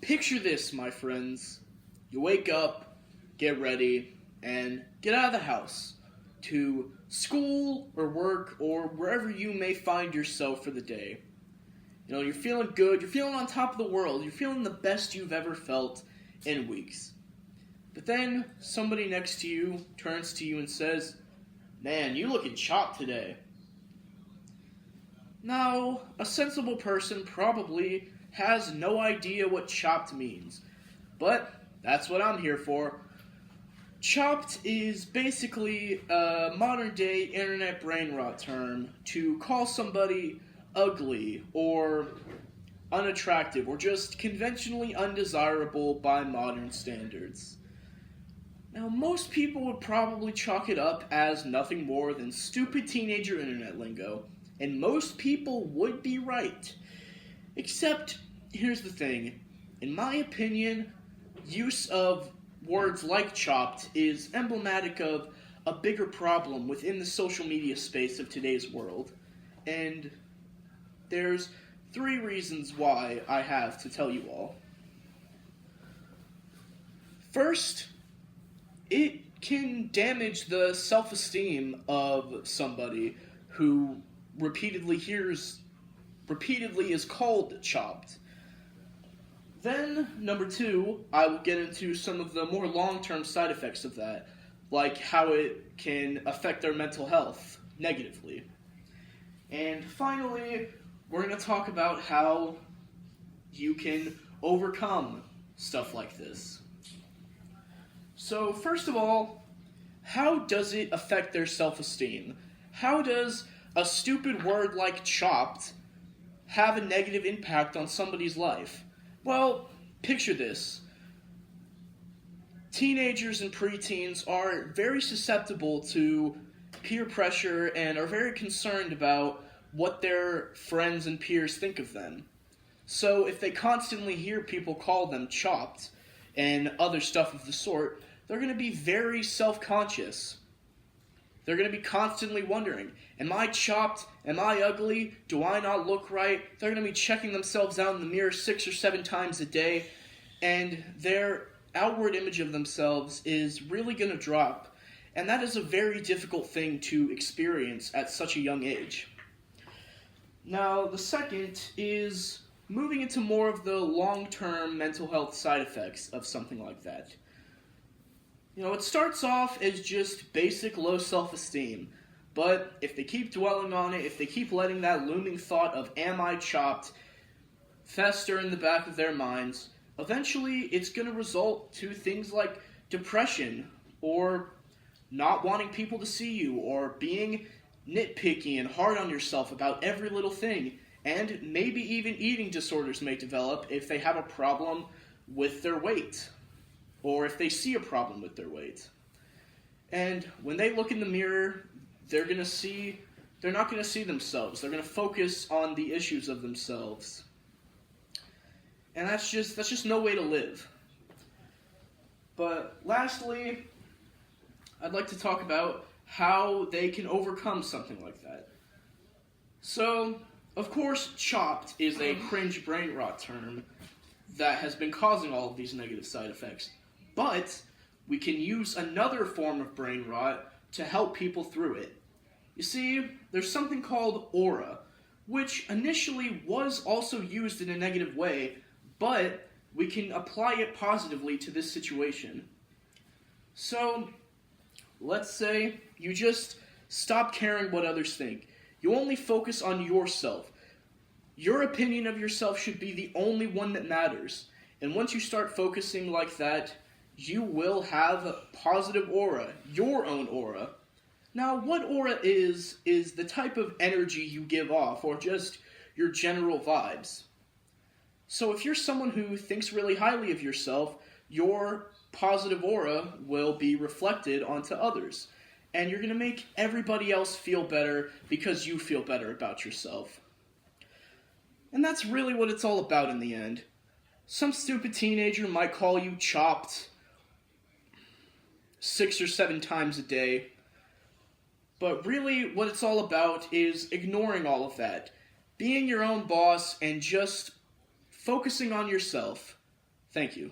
Picture this, my friends. You wake up, get ready, and get out of the house to school or work or wherever you may find yourself for the day. You know, you're feeling good, you're feeling on top of the world, you're feeling the best you've ever felt in weeks. But then somebody next to you turns to you and says, "Man, you looking chopped today." Now, a sensible person probably has no idea what chopped means, but that's what I'm here for. Chopped is basically a modern-day internet brain rot term to call somebody ugly or unattractive or just conventionally undesirable by modern standards. Now, most people would probably chalk it up as nothing more than stupid teenager internet lingo, and most people would be right. Except, here's the thing. In my opinion, use of words like chopped is emblematic of a bigger problem within the social media space of today's world. And there's 3 reasons why I have to tell you all. First, it can damage the self-esteem of somebody who repeatedly is called chopped. Then, number 2, I will get into some of the more long-term side effects of that, like how it can affect their mental health negatively. And finally, we're going to talk about how you can overcome stuff like this. So, first of all, how does it affect their self-esteem? How does a stupid word like chopped have a negative impact on somebody's life? Well, picture this. Teenagers and preteens are very susceptible to peer pressure and are very concerned about what their friends and peers think of them. So if they constantly hear people call them chopped and other stuff of the sort, they're going to be very self-conscious. They're going to be constantly wondering, am I chopped? Am I ugly? Do I not look right? They're going to be checking themselves out in the mirror 6 or 7 times a day, and their outward image of themselves is really going to drop, and that is a very difficult thing to experience at such a young age. Now, the second is moving into more of the long-term mental health side effects of something like that. You know, it starts off as just basic low self-esteem, but if they keep dwelling on it, if they keep letting that looming thought of "am I chopped" fester in the back of their minds, eventually it's going to result to things like depression, or not wanting people to see you, or being nitpicky and hard on yourself about every little thing, and maybe even eating disorders may develop if they have a problem with their weight, or if they see a problem with their weight. And when they look in the mirror, they're not going to see themselves. They're going to focus on the issues of themselves. And that's just no way to live. But lastly, I'd like to talk about how they can overcome something like that. So, of course, chopped is a cringe brain rot term that has been causing all of these negative side effects. But we can use another form of brain rot to help people through it. You see, there's something called aura, which initially was also used in a negative way, but we can apply it positively to this situation. So, let's say you just stop caring what others think. You only focus on yourself. Your opinion of yourself should be the only one that matters. And once you start focusing like that, you will have a positive aura, your own aura. Now, what aura is the type of energy you give off, or just your general vibes. So if you're someone who thinks really highly of yourself, your positive aura will be reflected onto others. And you're going to make everybody else feel better because you feel better about yourself. And that's really what it's all about in the end. Some stupid teenager might call you chopped 6 or 7 times a day. But really, what it's all about is ignoring all of that. Being your own boss and just focusing on yourself. Thank you.